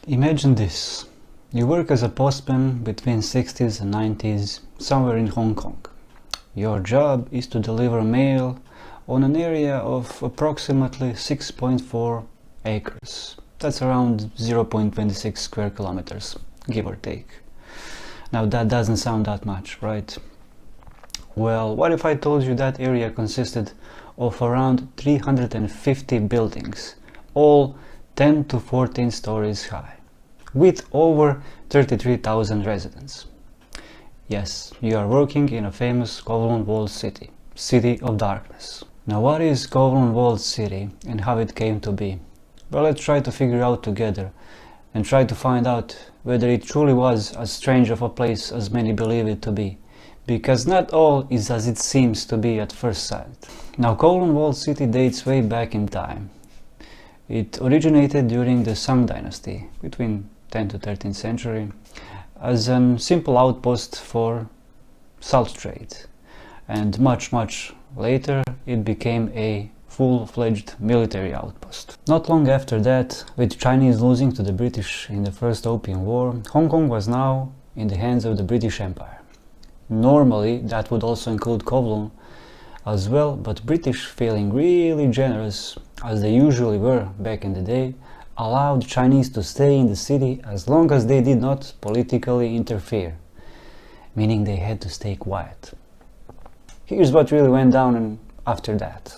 Imagine this. You work as a postman between 60s and 90s somewhere in Hong Kong. Your job is to deliver mail on an area of approximately 6.4 acres. That's around 0.26 square kilometers, give or take. Now that doesn't sound that much, right? Well, what if I told you that area consisted of around 350 buildings, all 10 to 14 stories high, with over 33,000 residents? Yes, you are working in a famous Kowloon walled city, City of Darkness. Now what is Kowloon walled city and how it came to be? Well, let's try to figure out together and try to find out whether it truly was as strange of a place as many believe it to be, because not all is as it seems to be at first sight. Now Kowloon walled city dates way back in time. It originated during the Song dynasty, between 10th to 13th century, as a simple outpost for salt trade, and much later it became a full-fledged military outpost. Not long after that, with Chinese losing to the British in the First Opium War, Hong Kong was now in the hands of the British Empire. Normally that would also include Kowloon as well, but British, feeling really generous, as they usually were back in the day, allowed Chinese to stay in the city as long as they did not politically interfere, meaning they had to stay quiet. Here's what really went down after that.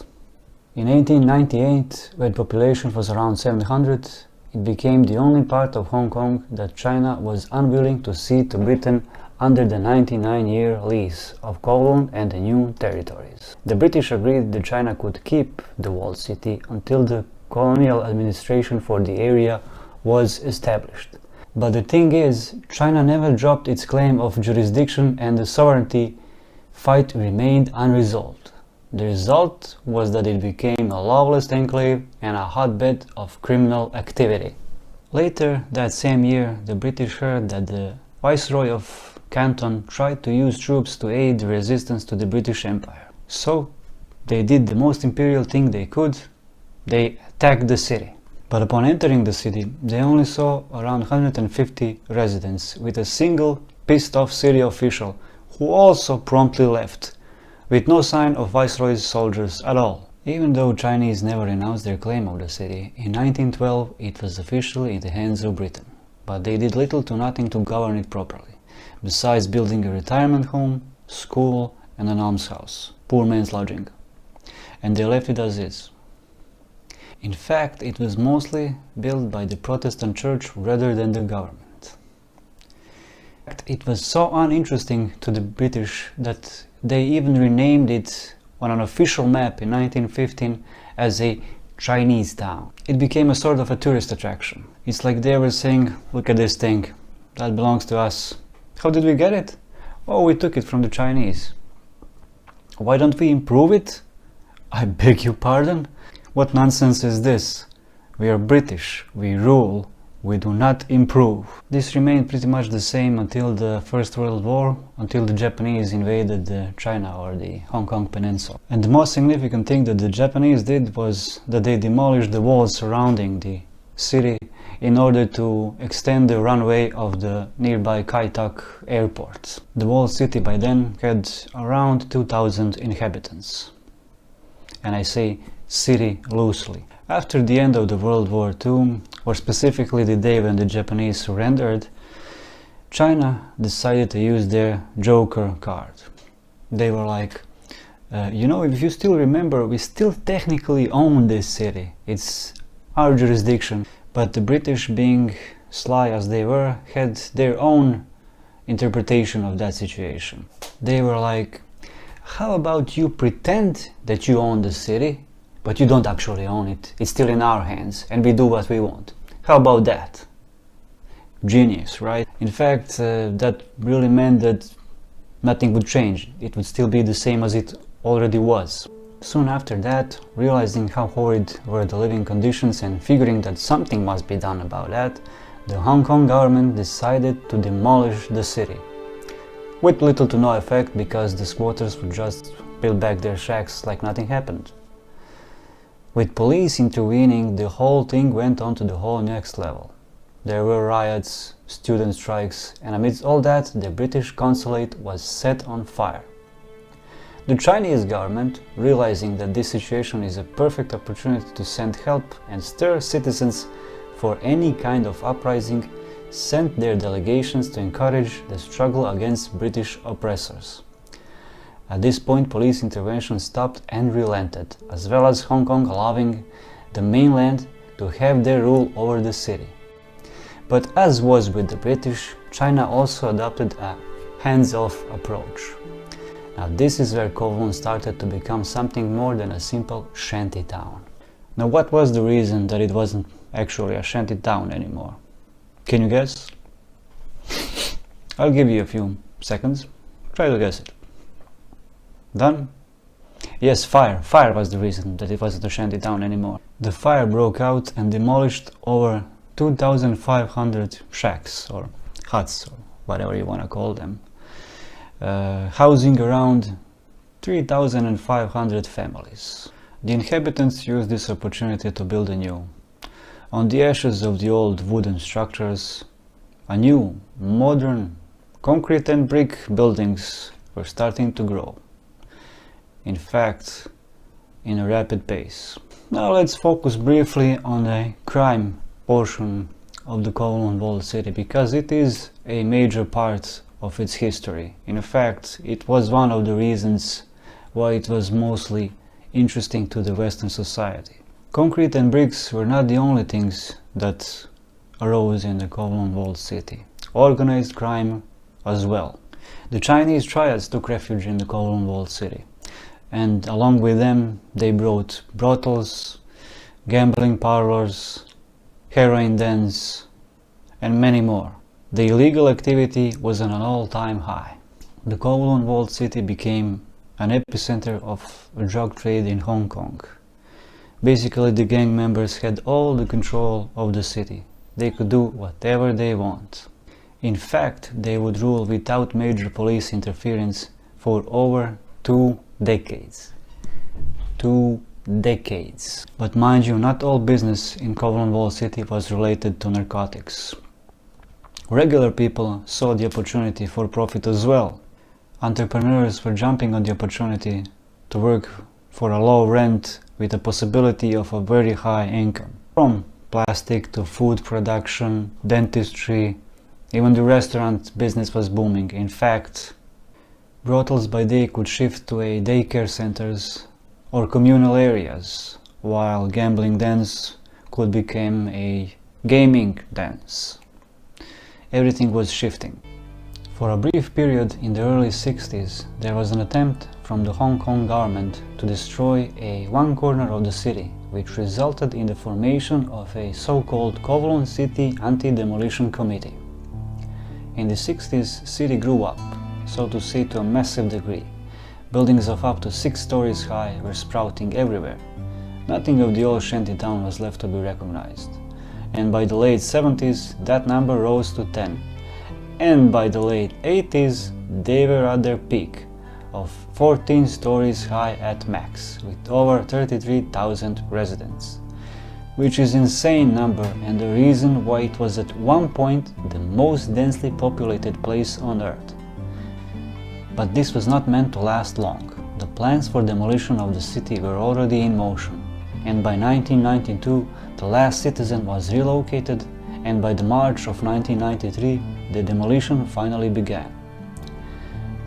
In 1898, when population was around 700, it became the only part of Hong Kong that China was unwilling to cede to Britain under the 99-year lease of Kowloon and the new territories. The British agreed that China could keep the walled city until the colonial administration for the area was established. But the thing is, China never dropped its claim of jurisdiction and the sovereignty fight remained unresolved. The result was that it became a lawless enclave and a hotbed of criminal activity. Later that same year, the British heard that the Viceroy of Canton tried to use troops to aid the resistance to the British Empire. So they did the most imperial thing they could. They attacked the city. But upon entering the city, they only saw around 150 residents, with a single pissed off city official who also promptly left, with no sign of Viceroy's soldiers at all. Even though Chinese never renounced their claim of the city, in 1912 it was officially in the hands of Britain. But they did little to nothing to govern it properly, besides building a retirement home, school and an almshouse, poor man's lodging. And they left it as is. In fact, it was mostly built by the Protestant Church rather than the government. It was so uninteresting to the British that they even renamed it on an official map in 1915 as a Chinese town. It became a sort of a tourist attraction. It's like they were saying, look at this thing, that belongs to us. How did we get it? Oh, we took it from the Chinese. Why don't we improve it? I beg your pardon? What nonsense is this? We are British, we rule, we do not improve. This remained pretty much the same until the First World War, until the Japanese invaded China or the Hong Kong Peninsula. And the most significant thing that the Japanese did was that they demolished the walls surrounding the city in order to extend the runway of the nearby Kai Tak airport. The walled city by then had around 2,000 inhabitants. And I say city loosely. After the end of the World War II, or specifically the day when the Japanese surrendered, China decided to use their Joker card. They were like, you know, if you still remember, we still technically own this city. It's our jurisdiction. But the British, being sly as they were, had their own interpretation of that situation. They were like, how about you pretend that you own the city, but you don't actually own it. It's still in our hands and we do what we want. How about that? Genius, right? In fact, that really meant that nothing would change. It would still be the same as it already was. Soon after that, realizing how horrid were the living conditions and figuring that something must be done about that, the Hong Kong government decided to demolish the city. With little to no effect, because the squatters would just build back their shacks like nothing happened. With police intervening, the whole thing went on to the whole next level. there were riots, student strikes, and amidst all that, the British consulate was set on fire. The Chinese government, realizing that this situation is a perfect opportunity to send help and stir citizens for any kind of uprising, sent their delegations to encourage the struggle against British oppressors. At this point, police intervention stopped and relented, as well as Hong Kong allowing the mainland to have their rule over the city. But as was with the British, China also adopted a hands-off approach. Now this is where Kowloon started to become something more than a simple shanty town. Now what was the reason that it wasn't actually a shanty town anymore? Can you guess? I'll give you a few seconds. Try to guess it. Done? Yes, fire. Fire was the reason that it wasn't a shanty town anymore. The fire broke out and demolished over 2,500 shacks or huts or whatever you want to call them, housing around 3,500 families. The inhabitants used this opportunity to build anew. On the ashes of the old wooden structures, a new, modern, concrete and brick buildings were starting to grow. In fact, in a rapid pace. Now let's focus briefly on the crime portion of the Kowloon walled city, because it is a major part of its history. In fact, it was one of the reasons why it was mostly interesting to the Western society. Concrete and bricks were not the only things that arose in the Kowloon walled city. Organized crime as well. The Chinese triads took refuge in the Kowloon walled city, and along with them they brought brothels, gambling parlors, heroin dens, and many more. The illegal activity was on an all-time high. The Kowloon walled city became an epicenter of a drug trade in Hong Kong. Basically, the gang members had all the control of the city. They could do whatever they want. In fact, they would rule without major police interference for over 2 decades. 2 decades. But mind you, not all business in Kowloon walled city was related to narcotics. Regular people saw the opportunity for profit as well. Entrepreneurs were jumping on the opportunity to work for a low rent with the possibility of a very high income. From plastic to food production, dentistry, even the restaurant business was booming. In fact, brothels by day could shift to a daycare centers or communal areas, while gambling dens could become a gaming dens. Everything was shifting. For a brief period in the early 60s, there was an attempt from the Hong Kong government to destroy one corner of the city, which resulted in the formation of a so-called Kowloon City Anti-Demolition Committee. In the 60s, city grew up, so to say, to a massive degree. Buildings of up to 6 stories high were sprouting everywhere. Nothing of the old shanty town was left to be recognized. And by the late 70s, that number rose to 10. And by the late 80s, they were at their peak of 14 stories high at max, with over 33,000 residents. Which is an insane number, and the reason why it was at one point the most densely populated place on Earth. But this was not meant to last long. The plans for demolition of the city were already in motion, and by 1992 the last citizen was relocated, and by the March of 1993 the demolition finally began.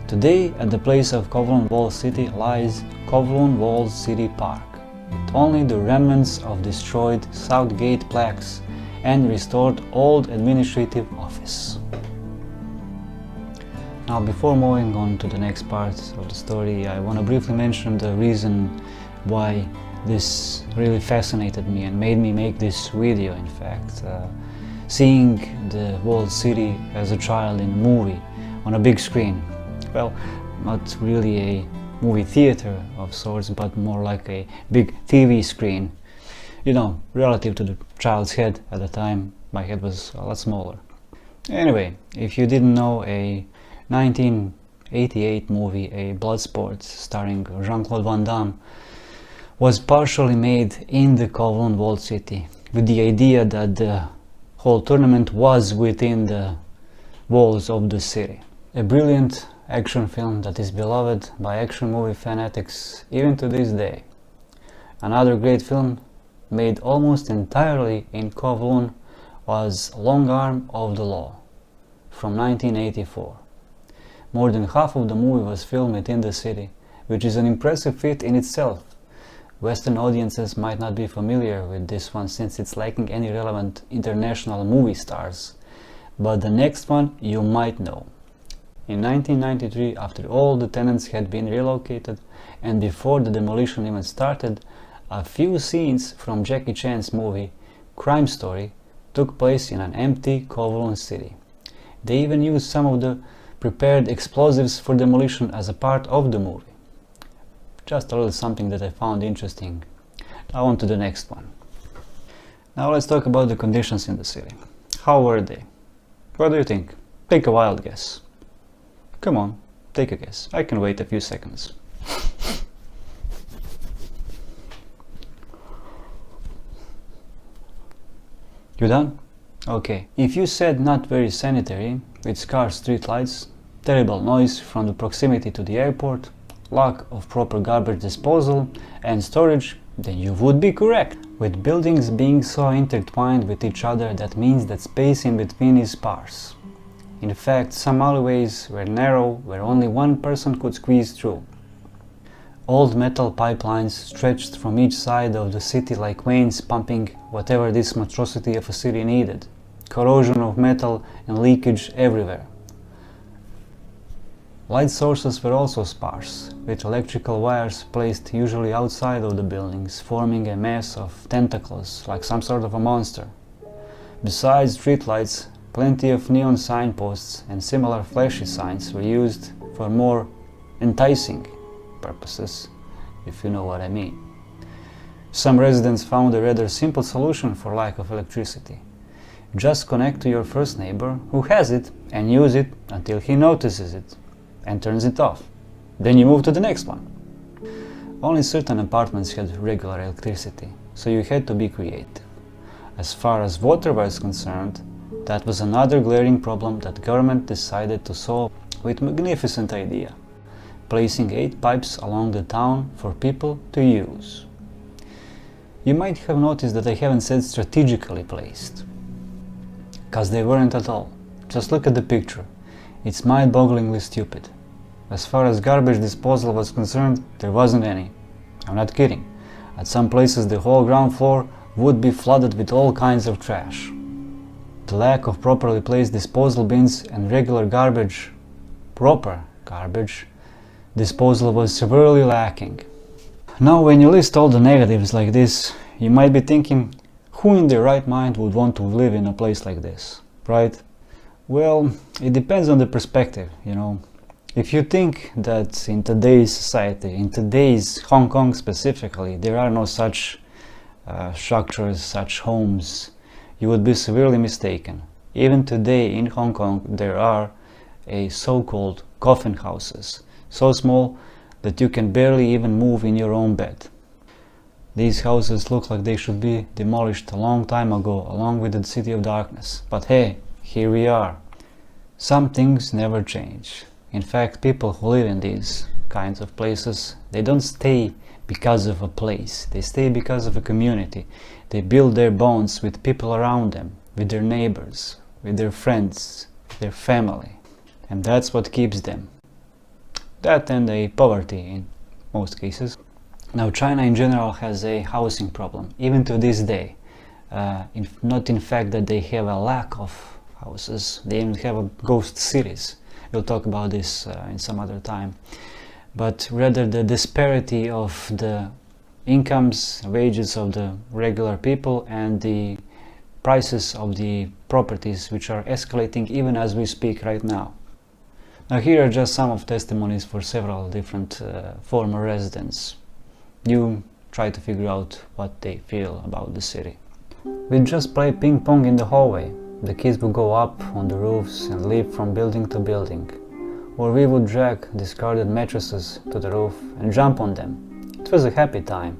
Today, at the place of Kowloon walled city lies Kowloon Walled City Park, with only the remnants of destroyed South Gate plaques and restored old administrative office. Now, before moving on to the next part of the story, I want to briefly mention the reason why this really fascinated me and made me make this video. In fact, seeing the walled city as a child in a movie on a big screen, well, not really a movie theater of sorts, but more like a big TV screen. You know, relative to the child's head at the time, my head was a lot smaller. Anyway, if you didn't know, a 1988 movie, A Bloodsport, starring Jean-Claude Van Damme, was partially made in the Kowloon walled city, with the idea that the whole tournament was within the walls of the city. A brilliant action film that is beloved by action movie fanatics even to this day. Another great film made almost entirely in Kowloon was Long Arm of the Law from 1984. More than half of the movie was filmed within the city, which is an impressive feat in itself. Western audiences might not be familiar with this one since it's lacking any relevant international movie stars, but the next one you might know. In 1993, after all the tenants had been relocated and before the demolition even started, a few scenes from Jackie Chan's movie Crime Story took place in an empty Kowloon city. They even used some of the prepared explosives for demolition as a part of the movie. Just a little something that I found interesting. Now on to the next one. Now let's talk about the conditions in the city. How were they? What do you think? Take a wild guess. Come on, take a guess. I can wait a few seconds. You done? Okay. If you said not very sanitary, with scarce streetlights, terrible noise from the proximity to the airport, lack of proper garbage disposal and storage, then you would be correct. With buildings being so intertwined with each other, that means that space in between is sparse. In fact, some alleyways were narrow, where only one person could squeeze through. Old metal pipelines stretched from each side of the city like veins pumping whatever this monstrosity of a city needed. Corrosion of metal and leakage everywhere. Light sources were also sparse, with electrical wires placed usually outside of the buildings, forming a mass of tentacles, like some sort of a monster. Besides streetlights, plenty of neon signposts and similar flashy signs were used for more enticing purposes, if you know what I mean. Some residents found a rather simple solution for lack of electricity. Just connect to your first neighbor who has it and use it until he notices it and turns it off. Then you move to the next one. Only certain apartments had regular electricity, so you had to be creative. As far as water was concerned, that was another glaring problem that government decided to solve with magnificent idea, placing 8 pipes along the town for people to use. You might have noticed that I haven't said strategically placed, cause they weren't at all. Just look at the picture. It's mind-bogglingly stupid. As far as garbage disposal was concerned, there wasn't any. I'm not kidding. At some places the whole ground floor would be flooded with all kinds of trash. The lack of properly placed disposal bins and regular garbage, proper garbage, disposal was severely lacking. Now when you list all the negatives like this, you might be thinking, who in their right mind would want to live in a place like this, right? Well, it depends on the perspective, you know. If you think that in today's society, in today's Hong Kong specifically, there are no such structures, such homes, you would be severely mistaken. Even today in Hong Kong, there are so-called coffin houses, so small that you can barely even move in your own bed. These houses look like they should be demolished a long time ago, along with the City of Darkness. But hey, here we are. Some things never change. In fact, people who live in these kinds of places, they don't stay because of a place. They stay because of a community. They build their bonds with people around them, with their neighbors, with their friends, their family. And that's what keeps them. That and a poverty in most cases. Now, China in general has a housing problem, even to this day. Not in fact that they have a lack of houses, they even have a ghost cities. We'll talk about this in some other time. But rather the disparity of the incomes, wages of the regular people and the prices of the properties, which are escalating even as we speak right now. Now here are just some of testimonies for several different former residents. You try to figure out what they feel about the city. We'd just play ping pong in the hallway. The kids would go up on the roofs and leap from building to building. Or we would drag discarded mattresses to the roof and jump on them. It was a happy time.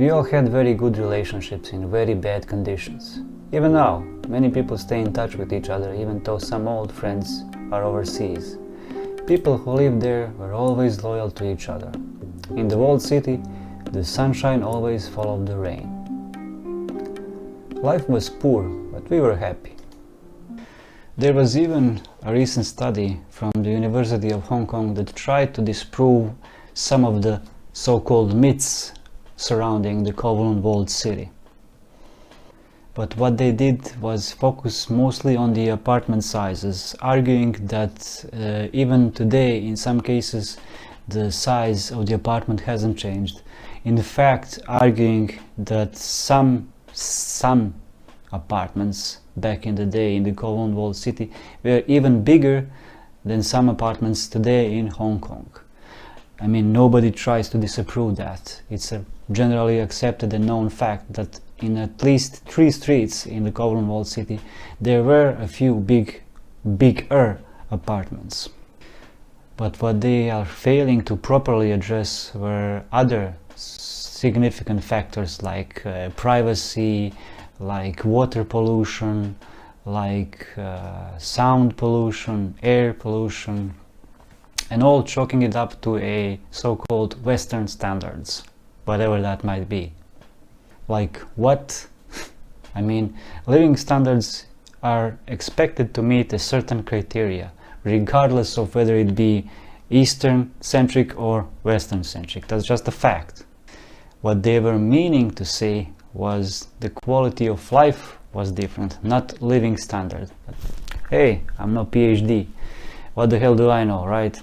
We all had very good relationships in very bad conditions. Even now, many people stay in touch with each other even though some old friends are overseas. People who live there were always loyal to each other. In the walled city, the sunshine always followed the rain. Life was poor, but we were happy. There was even a recent study from the University of Hong Kong that tried to disprove some of the so-called myths surrounding the Kowloon walled city. But what they did was focus mostly on the apartment sizes, arguing that even today, in some cases, the size of the apartment hasn't changed. In fact, arguing that some apartments back in the day in the Kowloon walled city were even bigger than some apartments today in Hong Kong. I mean, nobody tries to disapprove that. It's a generally accepted and known fact that in at least 3 streets in the Kowloon walled city there were a few bigger apartments. But what they are failing to properly address were other significant factors like privacy, like water pollution, like sound pollution, air pollution, and all chalking it up to a so-called Western standards, whatever that might be. Like what? I mean, living standards are expected to meet a certain criteria, regardless of whether it be Eastern-centric or Western-centric. That's just a fact. What they were meaning to say was the quality of life was different, not living standard. But, hey, I'm no PhD. What the hell do I know, right?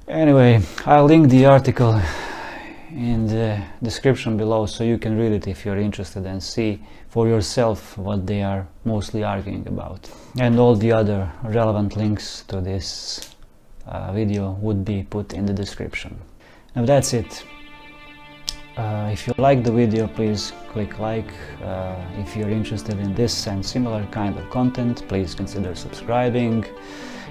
Anyway, I'll link the article in the description below so you can read it if you're interested and see for yourself what they are mostly arguing about. And all the other relevant links to this video would be put in the description. Now that's it. If you like the video, please click like. If you're interested in this and similar kind of content, please consider subscribing.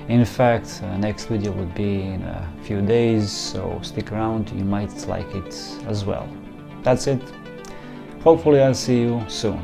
In fact, next video would be in a few days, so stick around, you might like it as well. That's it. Hopefully I'll see you soon.